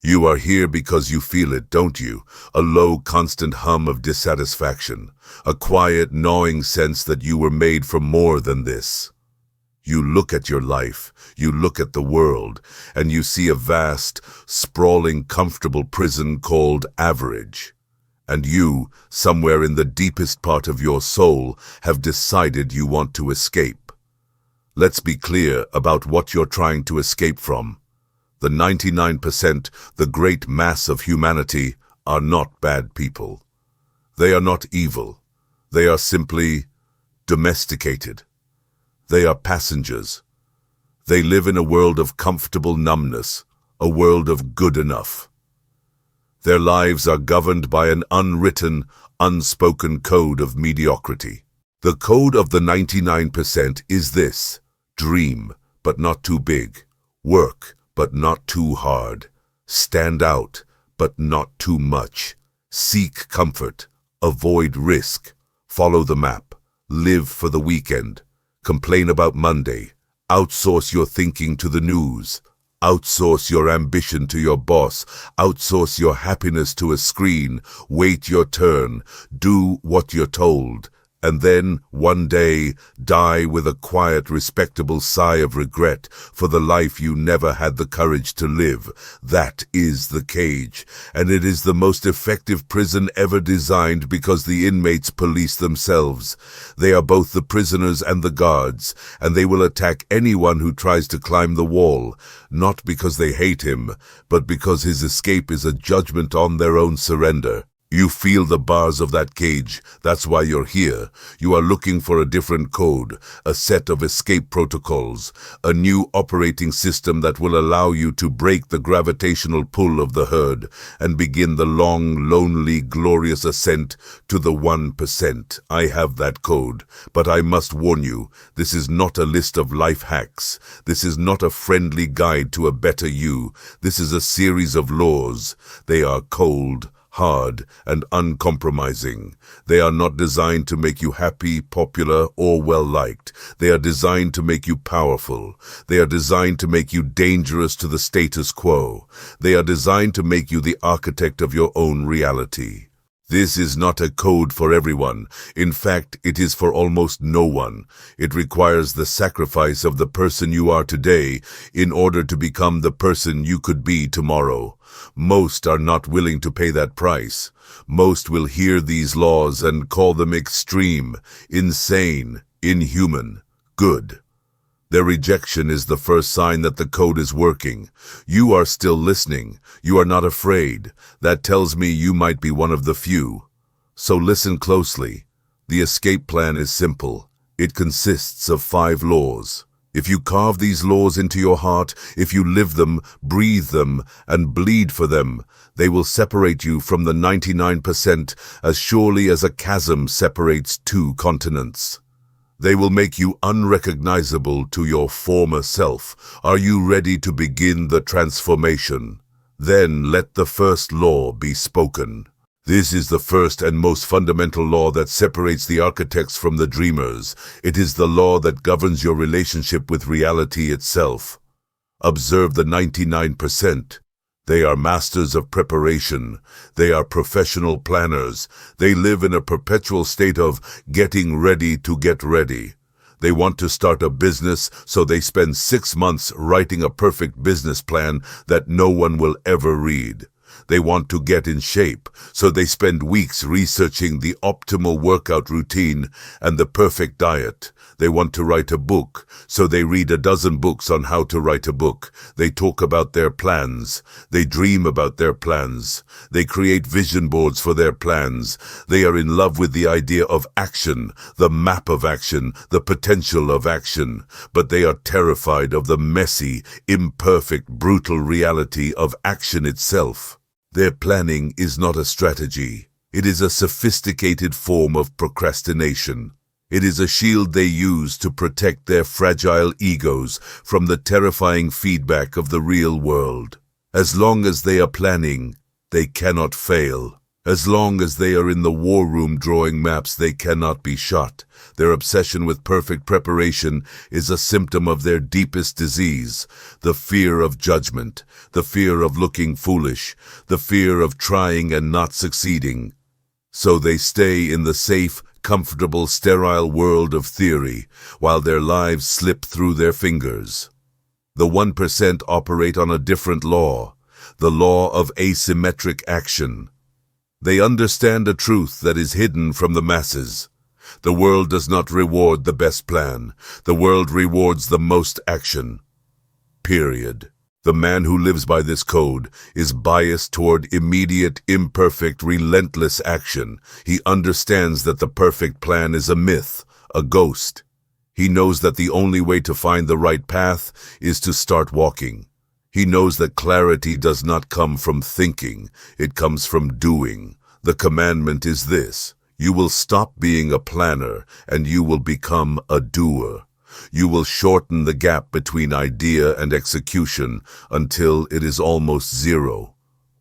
You are here because you feel it, don't you? A low, constant hum of dissatisfaction, a quiet, gnawing sense that you were made for more than this. You look at your life, you look at the world, and you see a vast, sprawling, comfortable prison called average. And you, somewhere in the deepest part of your soul, have decided you want to escape. Let's be clear about what you're trying to escape from. The 99%, the great mass of humanity, are not bad people. They are not evil. They are simply domesticated. They are passengers. They live in a world of comfortable numbness, a world of good enough. Their lives are governed by an unwritten, unspoken code of mediocrity. The code of the 99% is this: dream, but not too big. Work, but not too hard. Stand out, but not too much. Seek comfort. Avoid risk. Follow the map. Live for the weekend. Complain about Monday. Outsource your thinking to the news. Outsource your ambition to your boss. Outsource your happiness to a screen. Wait your turn. Do what you're told. And then, one day, die with a quiet, respectable sigh of regret for the life you never had the courage to live. That is the cage, and it is the most effective prison ever designed because the inmates police themselves. They are both the prisoners and the guards, and they will attack anyone who tries to climb the wall, not because they hate him, but because his escape is a judgment on their own surrender. You feel the bars of that cage. That's why you're here. You are looking for a different code, a set of escape protocols, a new operating system that will allow you to break the gravitational pull of the herd and begin the long, lonely, glorious ascent to the 1%. I have that code, but I must warn you, this is not a list of life hacks. This is not a friendly guide to a better you. This is a series of laws. They are cold, hard, and uncompromising. They are not designed to make you happy, popular, or well-liked. They are designed to make you powerful. They are designed to make you dangerous to the status quo. They are designed to make you the architect of your own reality. This is not a code for everyone. In fact, it is for almost no one. It requires the sacrifice of the person you are today in order to become the person you could be tomorrow. Most are not willing to pay that price. Most will hear these laws and call them extreme, insane, inhuman, good. Their rejection is the first sign that the code is working. You are still listening. You are not afraid. That tells me you might be one of the few. So listen closely. The escape plan is simple. It consists of 5 laws. If you carve these laws into your heart, if you live them, breathe them, and bleed for them, they will separate you from the 99% as surely as a chasm separates 2 continents. They will make you unrecognizable to your former self. Are you ready to begin the transformation? Then let the first law be spoken. This is the first and most fundamental law that separates the architects from the dreamers. It is the law that governs your relationship with reality itself. Observe the 99%. They are masters of preparation. They are professional planners. They live in a perpetual state of getting ready to get ready. They want to start a business, so they spend 6 months writing a perfect business plan that no one will ever read. They want to get in shape, so they spend weeks researching the optimal workout routine and the perfect diet. They want to write a book, so they read a dozen books on how to write a book. They talk about their plans. They dream about their plans. They create vision boards for their plans. They are in love with the idea of action, the map of action, the potential of action. But they are terrified of the messy, imperfect, brutal reality of action itself. Their planning is not a strategy. It is a sophisticated form of procrastination. It is a shield they use to protect their fragile egos from the terrifying feedback of the real world. As long as they are planning, they cannot fail. As long as they are in the war room drawing maps, they cannot be shot. Their obsession with perfect preparation is a symptom of their deepest disease, the fear of judgment, the fear of looking foolish, the fear of trying and not succeeding. So they stay in the safe, comfortable, sterile world of theory, while their lives slip through their fingers. The 1% operate on a different law, the law of asymmetric action. They understand a truth that is hidden from the masses. The world does not reward the best plan. The world rewards the most action. Period. The man who lives by this code is biased toward immediate, imperfect, relentless action. He understands that the perfect plan is a myth, a ghost. He knows that the only way to find the right path is to start walking. He knows that clarity does not come from thinking, it comes from doing. The commandment is this: you will stop being a planner and you will become a doer. You will shorten the gap between idea and execution until it is almost zero.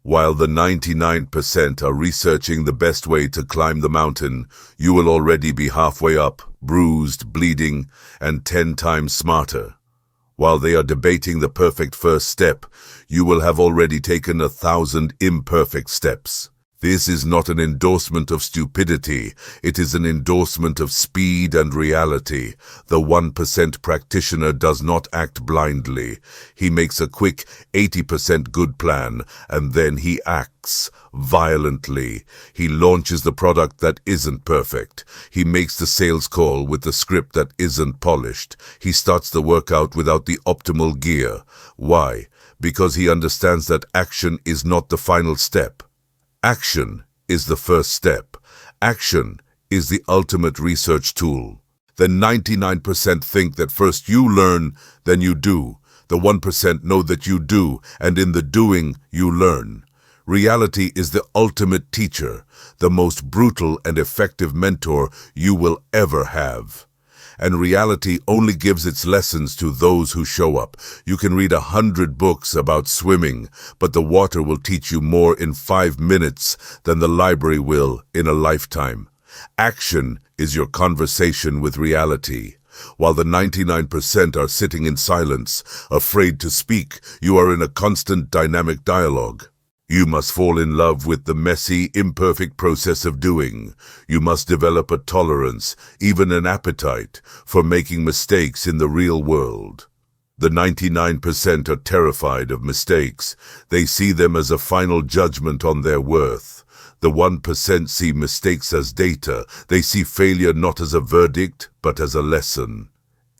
While the 99% are researching the best way to climb the mountain, you will already be halfway up, bruised, bleeding, and 10 times smarter. While they are debating the perfect first step, you will have already taken 1,000 imperfect steps. This is not an endorsement of stupidity, it is an endorsement of speed and reality. The 1% practitioner does not act blindly. He makes a quick 80% good plan, and then he acts violently. He launches the product that isn't perfect. He makes the sales call with the script that isn't polished. He starts the workout without the optimal gear. Why? Because he understands that action is not the final step. Action is the first step. Action is the ultimate research tool. The 99% think that first you learn, then you do. The 1% know that you do, and in the doing, you learn. Reality is the ultimate teacher, the most brutal and effective mentor you will ever have. And reality only gives its lessons to those who show up. You can read 100 books about swimming, but the water will teach you more in 5 minutes than the library will in a lifetime. Action is your conversation with reality. While the 99% are sitting in silence, afraid to speak, you are in a constant dynamic dialogue. You must fall in love with the messy, imperfect process of doing. You must develop a tolerance, even an appetite, for making mistakes in the real world. The 99% are terrified of mistakes. They see them as a final judgment on their worth. The 1% see mistakes as data. They see failure not as a verdict, but as a lesson.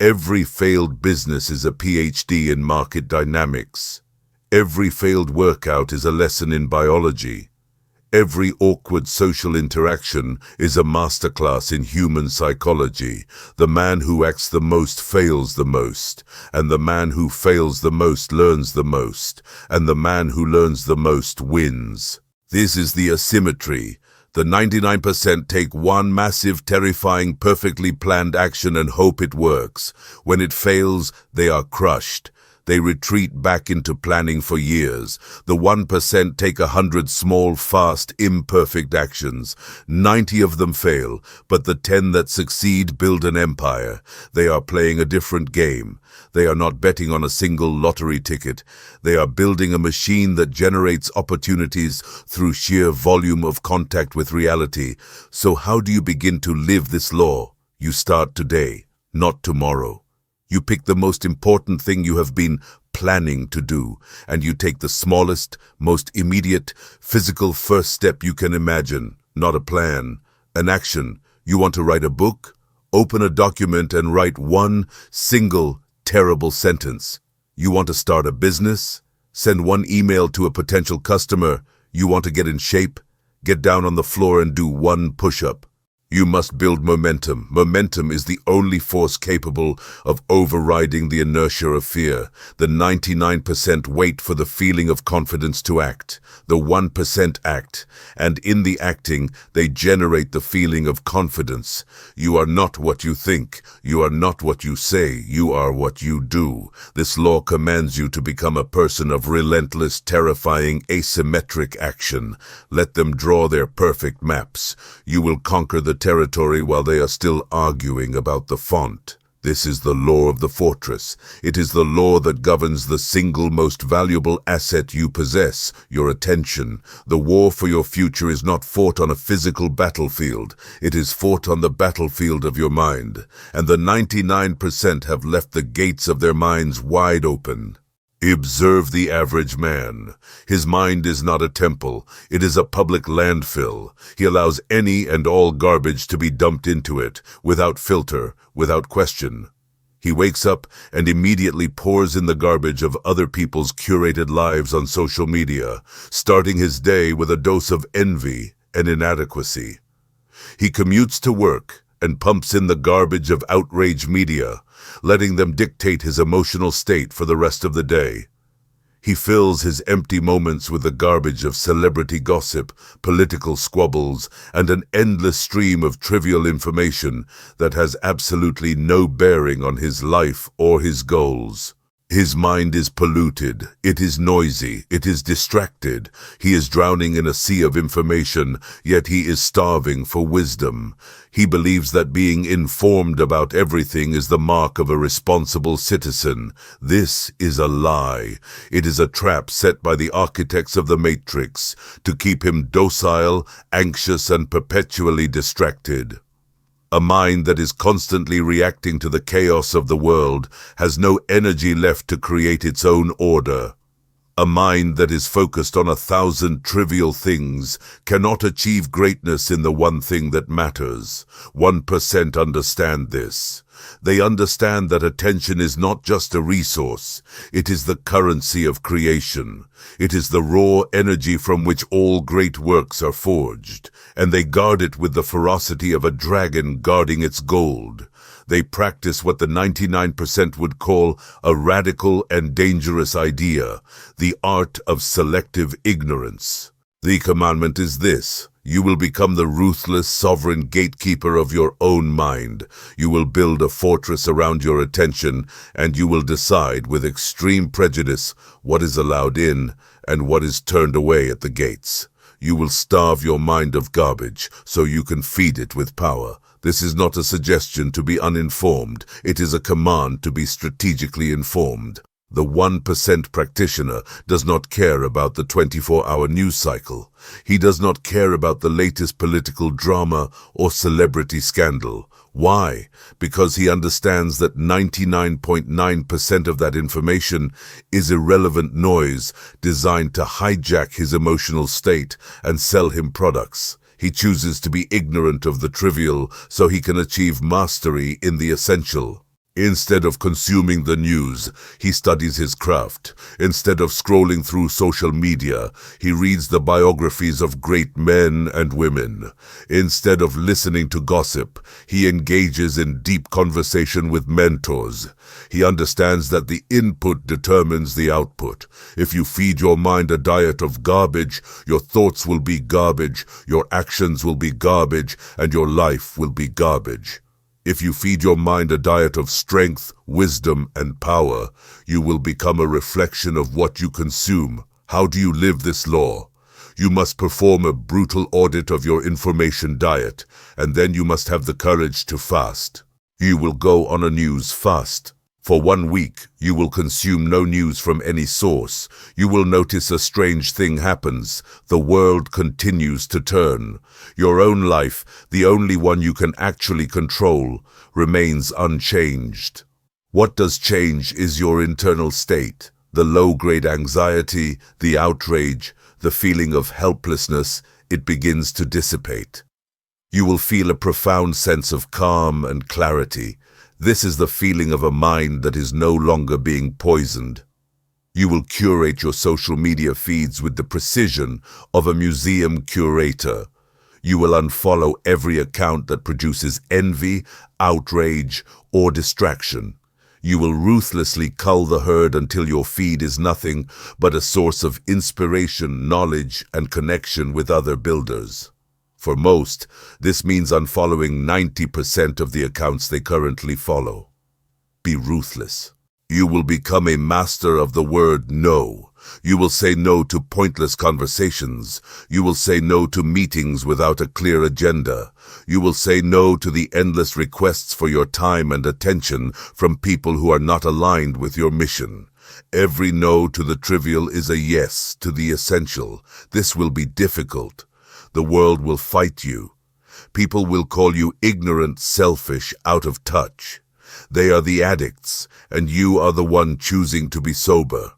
Every failed business is a PhD in market dynamics. Every failed workout is a lesson in biology. Every awkward social interaction is a masterclass in human psychology. The man who acts the most fails the most, and the man who fails the most learns the most, and the man who learns the most wins. This is the asymmetry. The 99% take one massive, terrifying, perfectly planned action and hope it works. When it fails, they are crushed. They retreat back into planning for years. The 1% take 100 small, fast, imperfect actions. 90 of them fail, but the 10 that succeed build an empire. They are playing a different game. They are not betting on a single lottery ticket. They are building a machine that generates opportunities through sheer volume of contact with reality. So how do you begin to live this law? You start today, not tomorrow. You pick the most important thing you have been planning to do, and you take the smallest, most immediate, physical first step you can imagine. Not a plan, an action. You want to write a book? Open a document and write one single, terrible sentence. You want to start a business? Send one email to a potential customer. You want to get in shape? Get down on the floor and do one push-up. You must build momentum. Momentum is the only force capable of overriding the inertia of fear. The 99% wait for the feeling of confidence to act. The 1% act, and in the acting, they generate the feeling of confidence. You are not what you think. You are not what you say. You are what you do. This law commands you to become a person of relentless, terrifying, asymmetric action. Let them draw their perfect maps. You will conquer the territory while they are still arguing about the font. This is the law of the fortress. It is the law that governs the single most valuable asset you possess, your attention. The war for your future is not fought on a physical battlefield. It is fought on the battlefield of your mind. And the 99% have left the gates of their minds wide open. Observe the average man. His mind is not a temple. It is a public landfill. He allows any and all garbage to be dumped into it, without filter, without question. He wakes up and immediately pours in the garbage of other people's curated lives on social media, starting his day with a dose of envy and inadequacy. He commutes to work and pumps in the garbage of outrage media, letting them dictate his emotional state for the rest of the day. He fills his empty moments with the garbage of celebrity gossip, political squabbles, and an endless stream of trivial information that has absolutely no bearing on his life or his goals. His mind is polluted, it is noisy, it is distracted. He is drowning in a sea of information, yet he is starving for wisdom. He believes that being informed about everything is the mark of a responsible citizen. This is a lie. It is a trap set by the architects of the Matrix to keep him docile, anxious, and perpetually distracted. A mind that is constantly reacting to the chaos of the world has no energy left to create its own order. A mind that is focused on 1,000 trivial things cannot achieve greatness in the one thing that matters. 1% understand this. They understand that attention is not just a resource, it is the currency of creation. It is the raw energy from which all great works are forged, and they guard it with the ferocity of a dragon guarding its gold. They practice what the 99% would call a radical and dangerous idea, the art of selective ignorance. The commandment is this: you will become the ruthless, sovereign gatekeeper of your own mind. You will build a fortress around your attention, and you will decide with extreme prejudice what is allowed in and what is turned away at the gates. You will starve your mind of garbage so you can feed it with power. This is not a suggestion to be uninformed. It is a command to be strategically informed. The 1% practitioner does not care about the 24-hour news cycle. He does not care about the latest political drama or celebrity scandal. Why? Because he understands that 99.9% of that information is irrelevant noise designed to hijack his emotional state and sell him products. He chooses to be ignorant of the trivial so he can achieve mastery in the essential. Instead of consuming the news, he studies his craft. Instead of scrolling through social media, he reads the biographies of great men and women. Instead of listening to gossip, he engages in deep conversation with mentors. He understands that the input determines the output. If you feed your mind a diet of garbage, your thoughts will be garbage, your actions will be garbage, and your life will be garbage. If you feed your mind a diet of strength, wisdom, and power, you will become a reflection of what you consume. How do you live this law? You must perform a brutal audit of your information diet, and then you must have the courage to fast. You will go on a news fast. For 1 week, you will consume no news from any source. You will notice a strange thing happens. The world continues to turn. Your own life, the only one you can actually control, remains unchanged. What does change is your internal state. The low-grade anxiety, the outrage, the feeling of helplessness, it begins to dissipate. You will feel a profound sense of calm and clarity. This is the feeling of a mind that is no longer being poisoned. You will curate your social media feeds with the precision of a museum curator. You will unfollow every account that produces envy, outrage, or distraction. You will ruthlessly cull the herd until your feed is nothing but a source of inspiration, knowledge, and connection with other builders. For most, this means unfollowing 90% of the accounts they currently follow. Be ruthless. You will become a master of the word no. You will say no to pointless conversations. You will say no to meetings without a clear agenda. You will say no to the endless requests for your time and attention from people who are not aligned with your mission. Every no to the trivial is a yes to the essential. This will be difficult. The world will fight you. People will call you ignorant, selfish, out of touch. They are the addicts, and you are the one choosing to be sober.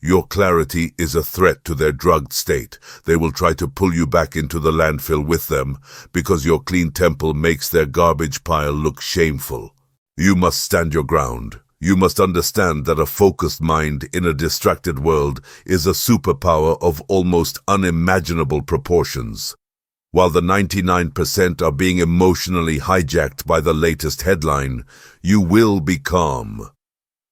Your clarity is a threat to their drugged state. They will try to pull you back into the landfill with them because your clean temple makes their garbage pile look shameful. You must stand your ground. You must understand that a focused mind in a distracted world is a superpower of almost unimaginable proportions. While the 99% are being emotionally hijacked by the latest headline, you will be calm.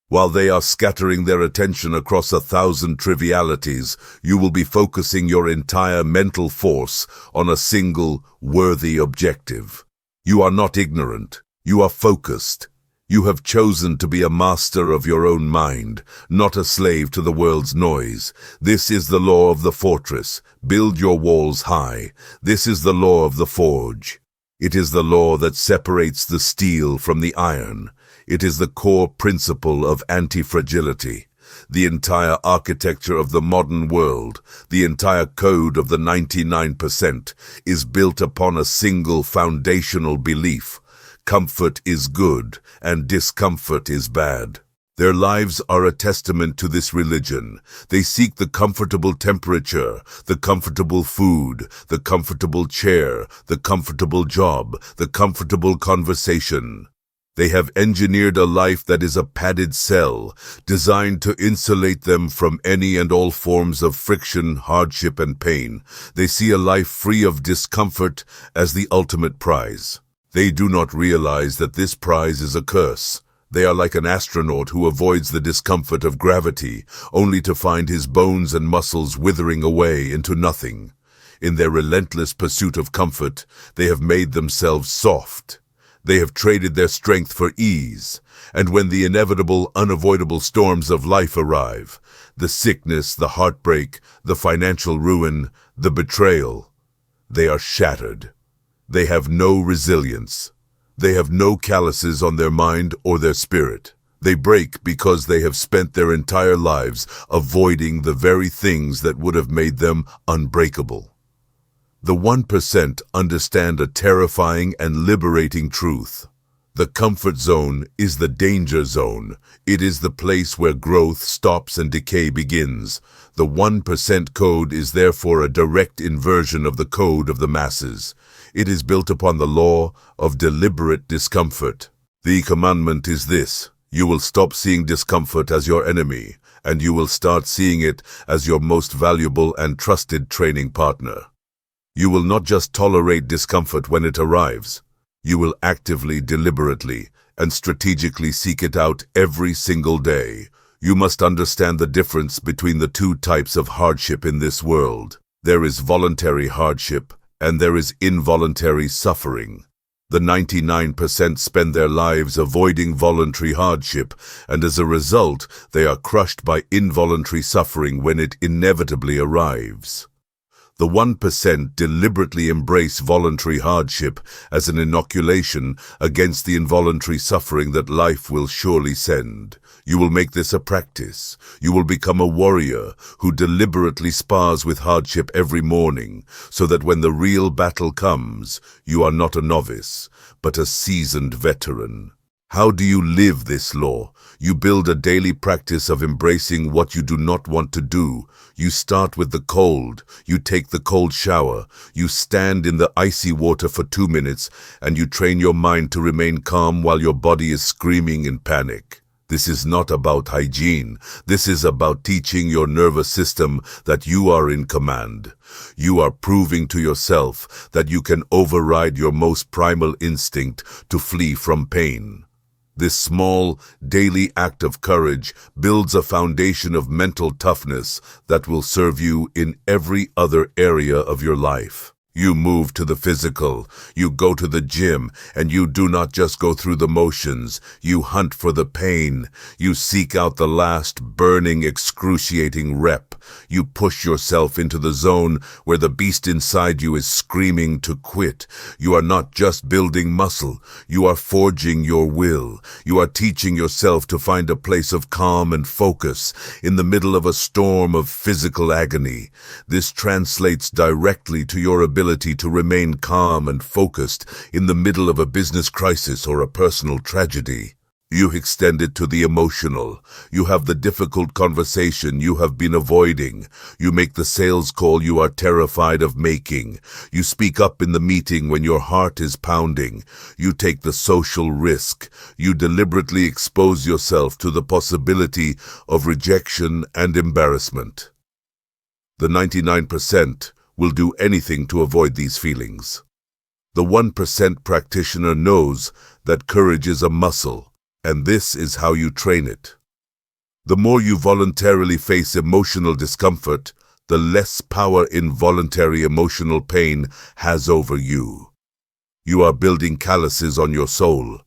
While they are scattering their attention across 1,000 trivialities, you will be focusing your entire mental force on a single, worthy objective. You are not ignorant. You are focused. You have chosen to be a master of your own mind, not a slave to the world's noise. This is the law of the fortress. Build your walls high. This is the law of the forge. It is the law that separates the steel from the iron. It is the core principle of anti-fragility. The entire architecture of the modern world, the entire code of the 99%, is built upon a single foundational belief. Comfort is good, and discomfort is bad. Their lives are a testament to this religion. They seek the comfortable temperature, the comfortable food, the comfortable chair, the comfortable job, the comfortable conversation. They have engineered a life that is a padded cell, designed to insulate them from any and all forms of friction, hardship, and pain. They see a life free of discomfort as the ultimate prize. They do not realize that this prize is a curse. They are like an astronaut who avoids the discomfort of gravity, only to find his bones and muscles withering away into nothing. In their relentless pursuit of comfort, they have made themselves soft. They have traded their strength for ease. And when the inevitable, unavoidable storms of life arrive, the sickness, the heartbreak, the financial ruin, the betrayal, they are shattered. They have no resilience. They have no calluses on their mind or their spirit. They break because they have spent their entire lives avoiding the very things that would have made them unbreakable. The 1% understand a terrifying and liberating truth. The comfort zone is the danger zone. It is the place where growth stops and decay begins. The 1% code is therefore a direct inversion of the code of the masses. It is built upon the law of deliberate discomfort. The commandment is this: you will stop seeing discomfort as your enemy, and you will start seeing it as your most valuable and trusted training partner. You will not just tolerate discomfort when it arrives. You will actively, deliberately, and strategically seek it out every single day. You must understand the difference between the two types of hardship in this world. There is voluntary hardship, and there is involuntary suffering. The 99% spend their lives avoiding voluntary hardship, and as a result, they are crushed by involuntary suffering when it inevitably arrives. The 1% deliberately embrace voluntary hardship as an inoculation against the involuntary suffering that life will surely send. You will make this a practice. You will become a warrior who deliberately spars with hardship every morning, so that when the real battle comes, you are not a novice, but a seasoned veteran. How do you live this law? You build a daily practice of embracing what you do not want to do. You start with the cold. You take the cold shower. You stand in the icy water for 2 minutes, and you train your mind to remain calm while your body is screaming in panic. This is not about hygiene. This is about teaching your nervous system that you are in command. You are proving to yourself that you can override your most primal instinct to flee from pain. This small, daily act of courage builds a foundation of mental toughness that will serve you in every other area of your life. You move to the physical, you go to the gym, and you do not just go through the motions. You hunt for the pain. You seek out the last burning, excruciating rep. You push yourself into the zone where the beast inside you is screaming to quit. You are not just building muscle. You are forging your will. You are teaching yourself to find a place of calm and focus in the middle of a storm of physical agony. This translates directly to your ability to remain calm and focused in the middle of a business crisis or a personal tragedy. You extend it to the emotional. You have the difficult conversation you have been avoiding. You make the sales call you are terrified of making. You speak up in the meeting when your heart is pounding. You take the social risk. You deliberately expose yourself to the possibility of rejection and embarrassment. The 99% will do anything to avoid these feelings. The 1% practitioner knows that courage is a muscle, and this is how you train it. The more you voluntarily face emotional discomfort, the less power involuntary emotional pain has over you. You are building calluses on your soul.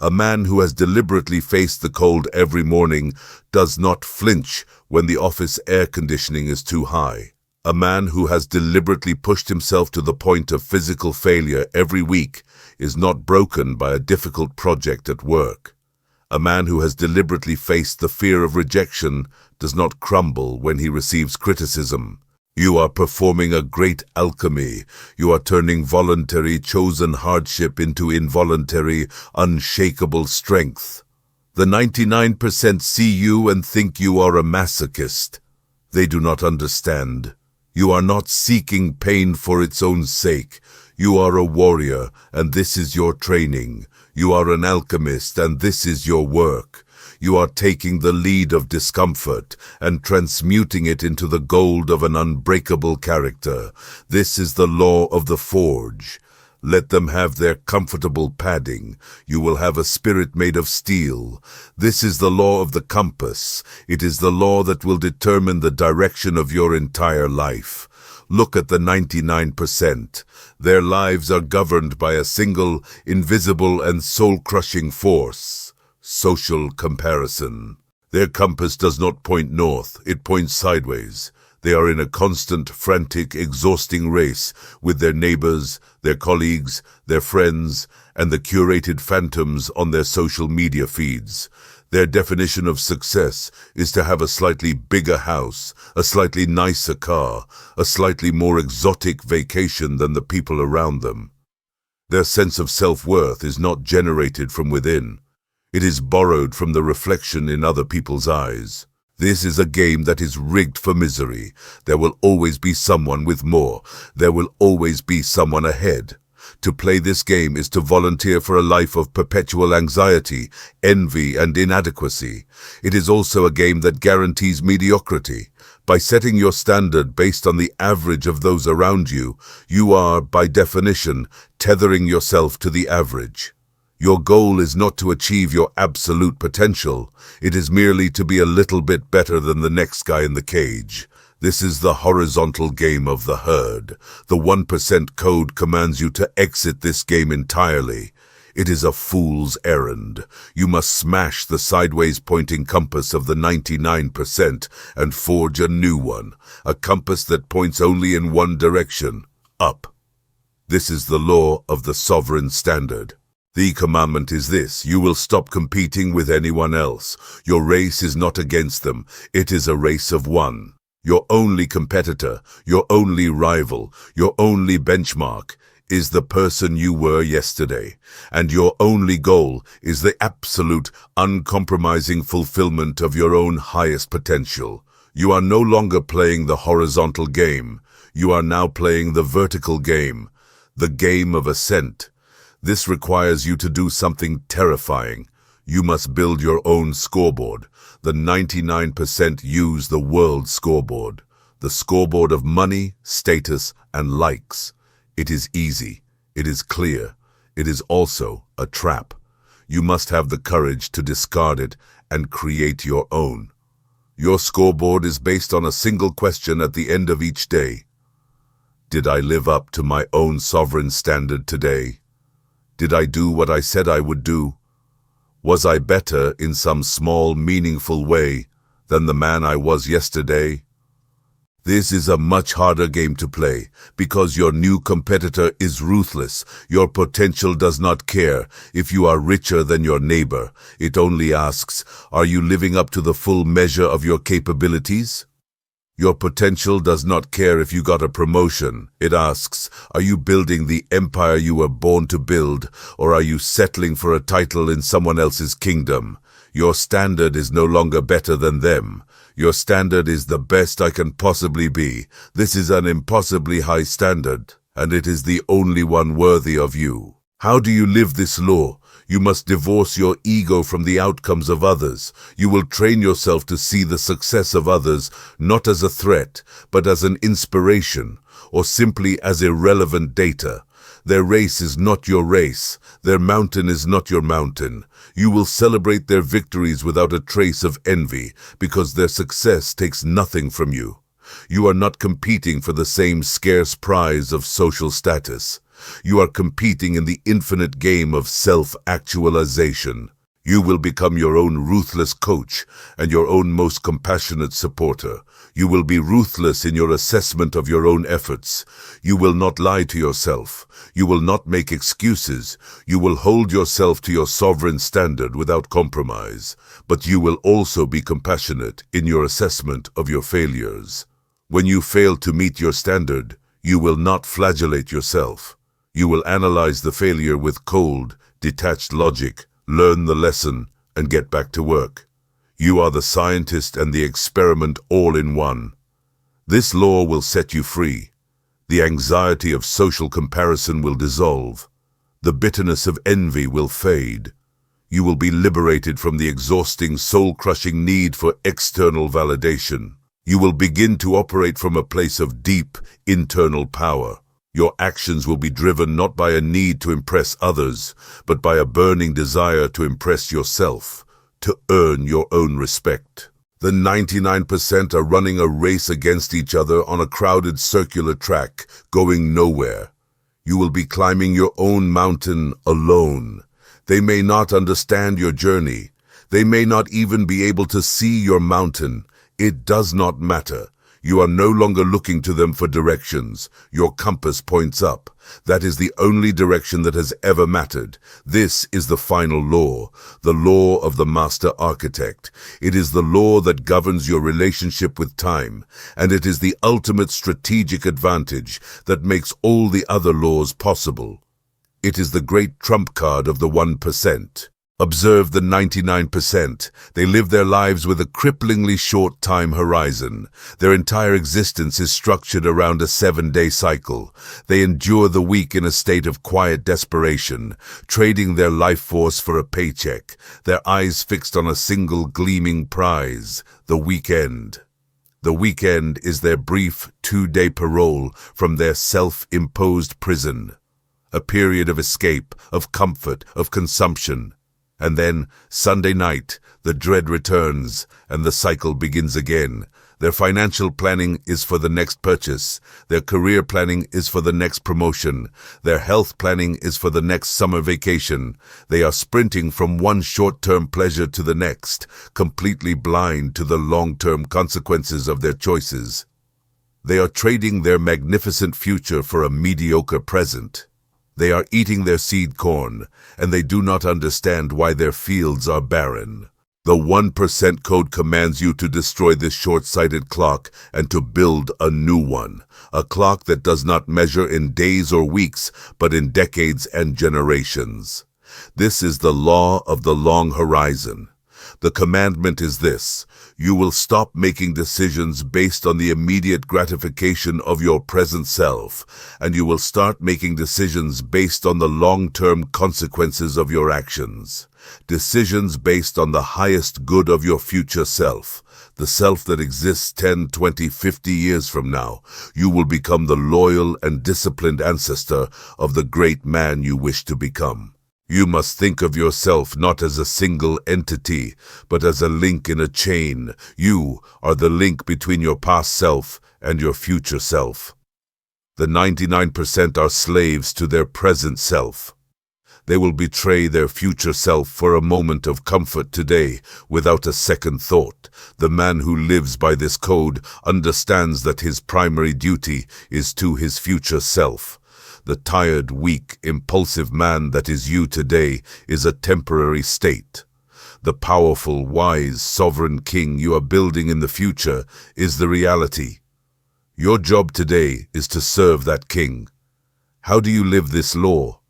A man who has deliberately faced the cold every morning does not flinch when the office air conditioning is too high. A man who has deliberately pushed himself to the point of physical failure every week is not broken by a difficult project at work. A man who has deliberately faced the fear of rejection does not crumble when he receives criticism. You are performing a great alchemy. You are turning voluntary, chosen hardship into involuntary, unshakable strength. The 99% see you and think you are a masochist. They do not understand. You are not seeking pain for its own sake. You are a warrior, and this is your training. You are an alchemist, and this is your work. You are taking the lead of discomfort and transmuting it into the gold of an unbreakable character. This is the law of the forge. Let them have their comfortable padding. You will have a spirit made of steel. This is the law of the compass. It is the law that will determine the direction of your entire life. Look at the 99%. Their lives are governed by a single, invisible and soul-crushing force: social comparison. Their compass does not point north, it points sideways. They are in a constant, frantic, exhausting race with their neighbors, their colleagues, their friends, and the curated phantoms on their social media feeds. Their definition of success is to have a slightly bigger house, a slightly nicer car, a slightly more exotic vacation than the people around them. Their sense of self-worth is not generated from within. It is borrowed from the reflection in other people's eyes. This is a game that is rigged for misery. There will always be someone with more. There will always be someone ahead. To play this game is to volunteer for a life of perpetual anxiety, envy, and inadequacy. It is also a game that guarantees mediocrity. By setting your standard based on the average of those around you, you are, by definition, tethering yourself to the average. Your goal is not to achieve your absolute potential. It is merely to be a little bit better than the next guy in the cage. This is the horizontal game of the herd. The 1% code commands you to exit this game entirely. It is a fool's errand. You must smash the sideways pointing compass of the 99% and forge a new one, a compass that points only in one direction, up. This is the law of the sovereign standard. The commandment is this: you will stop competing with anyone else. Your race is not against them. It is a race of one. Your only competitor, your only rival, your only benchmark is the person you were yesterday. And your only goal is the absolute, uncompromising fulfillment of your own highest potential. You are no longer playing the horizontal game. You are now playing the vertical game, the game of ascent. This requires you to do something terrifying. You must build your own scoreboard. The 99% use the world scoreboard, the scoreboard of money, status, and likes. It is easy. It is clear. It is also a trap. You must have the courage to discard it and create your own. Your scoreboard is based on a single question at the end of each day. Did I live up to my own sovereign standard today? Did I do what I said I would do? Was I better in some small, meaningful way than the man I was yesterday? This is a much harder game to play because your new competitor is ruthless. Your potential does not care if you are richer than your neighbor. It only asks, are you living up to the full measure of your capabilities? Your potential does not care if you got a promotion. It asks, are you building the empire you were born to build, or are you settling for a title in someone else's kingdom? Your standard is no longer better than them. Your standard is the best I can possibly be. This is an impossibly high standard, and it is the only one worthy of you. How do you live this law? You must divorce your ego from the outcomes of others. You will train yourself to see the success of others not as a threat, but as an inspiration, or simply as irrelevant data. Their race is not your race. Their mountain is not your mountain. You will celebrate their victories without a trace of envy, because their success takes nothing from you. You are not competing for the same scarce prize of social status. You are competing in the infinite game of self-actualization. You will become your own ruthless coach and your own most compassionate supporter. You will be ruthless in your assessment of your own efforts. You will not lie to yourself. You will not make excuses. You will hold yourself to your sovereign standard without compromise. But you will also be compassionate in your assessment of your failures. When you fail to meet your standard, you will not flagellate yourself. You will analyze the failure with cold, detached logic, learn the lesson, and get back to work. You are the scientist and the experiment all in one. This law will set you free. The anxiety of social comparison will dissolve. The bitterness of envy will fade. You will be liberated from the exhausting, soul-crushing need for external validation. You will begin to operate from a place of deep, internal power. Your actions will be driven not by a need to impress others, but by a burning desire to impress yourself, to earn your own respect. The 99% are running a race against each other on a crowded circular track, going nowhere. You will be climbing your own mountain alone. They may not understand your journey. They may not even be able to see your mountain. It does not matter. You are no longer looking to them for directions. Your compass points up. That is the only direction that has ever mattered. This is the final law, the law of the master architect. It is the law that governs your relationship with time, and it is the ultimate strategic advantage that makes all the other laws possible. It is the great trump card of the 1%. Observe the 99%. They live their lives with a cripplingly short time horizon. Their entire existence is structured around a 7-day cycle. They endure the week in a state of quiet desperation, trading their life force for a paycheck, their eyes fixed on a single gleaming prize, the weekend. The weekend is their brief 2-day parole from their self-imposed prison, a period of escape, of comfort, of consumption. And then, Sunday night, the dread returns, and the cycle begins again. Their financial planning is for the next purchase. Their career planning is for the next promotion. Their health planning is for the next summer vacation. They are sprinting from one short-term pleasure to the next, completely blind to the long-term consequences of their choices. They are trading their magnificent future for a mediocre present. They are eating their seed corn, and they do not understand why their fields are barren. The 1% code commands you to destroy this short-sighted clock and to build a new one, a clock that does not measure in days or weeks, but in decades and generations. This is the law of the long horizon. The commandment is this: you will stop making decisions based on the immediate gratification of your present self, and you will start making decisions based on the long-term consequences of your actions. Decisions based on the highest good of your future self, the self that exists 10, 20, 50 years from now. You will become the loyal and disciplined ancestor of the great man you wish to become. You must think of yourself not as a single entity, but as a link in a chain. You are the link between your past self and your future self. The 99% are slaves to their present self. They will betray their future self for a moment of comfort today without a second thought. The man who lives by this code understands that his primary duty is to his future self. The tired, weak, impulsive man that is you today is a temporary state. The powerful, wise, sovereign king you are building in the future is the reality. Your job today is to serve that king. How do you live this law?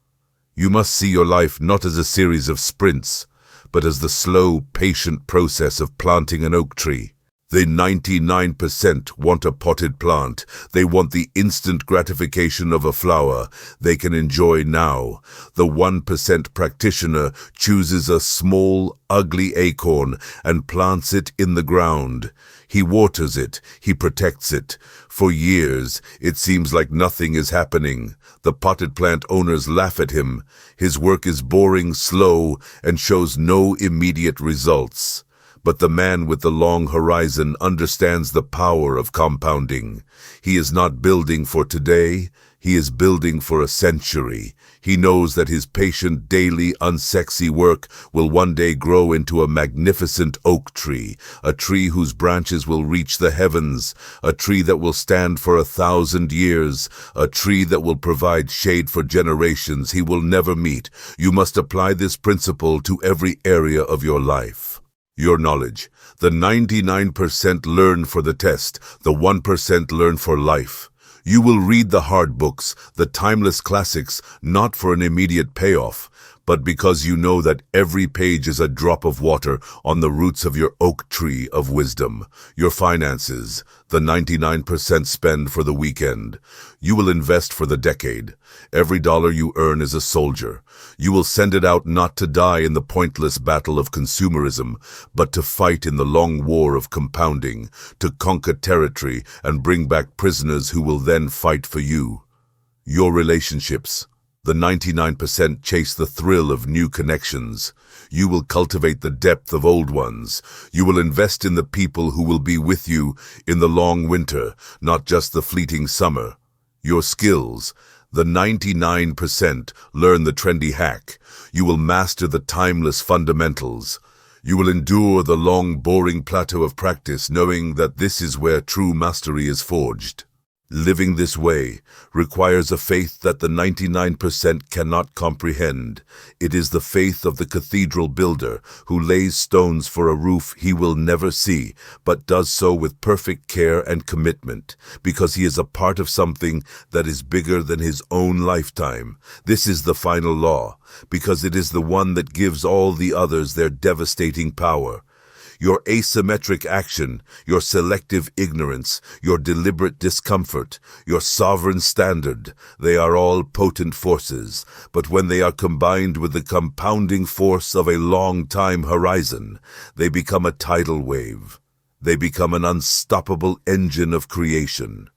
You must see your life not as a series of sprints, but as the slow, patient process of planting an oak tree. The 99% want a potted plant. They want the instant gratification of a flower they can enjoy now. The 1% practitioner chooses a small, ugly acorn and plants it in the ground. He waters it, he protects it. For years, it seems like nothing is happening. The potted plant owners laugh at him. His work is boring, slow, and shows no immediate results. But the man with the long horizon understands the power of compounding. He is not building for today, he is building for a century. He knows that his patient, daily, unsexy work will one day grow into a magnificent oak tree, a tree whose branches will reach the heavens, a tree that will stand for 1,000 years, a tree that will provide shade for generations he will never meet. You must apply this principle to every area of your life. Your knowledge. The 99% learn for the test, the 1% learn for life. You will read the hard books, the timeless classics, not for an immediate payoff, but because you know that every page is a drop of water on the roots of your oak tree of wisdom. Your finances, the 99% spend for the weekend. You will invest for the decade. Every dollar you earn is a soldier. You will send it out not to die in the pointless battle of consumerism, but to fight in the long war of compounding, to conquer territory and bring back prisoners who will then fight for you. Your relationships. The 99% chase the thrill of new connections. You will cultivate the depth of old ones. You will invest in the people who will be with you in the long winter, not just the fleeting summer. Your skills. The 99% learn the trendy hack. You will master the timeless fundamentals. You will endure the long, boring plateau of practice, knowing that this is where true mastery is forged. Living this way requires a faith that the 99% cannot comprehend. It is the faith of the cathedral builder who lays stones for a roof he will never see, but does so with perfect care and commitment, because he is a part of something that is bigger than his own lifetime. This is the final law, because it is the one that gives all the others their devastating power. Your asymmetric action, your selective ignorance, your deliberate discomfort, your sovereign standard, they are all potent forces, but when they are combined with the compounding force of a long-time horizon, they become a tidal wave. They become an unstoppable engine of creation.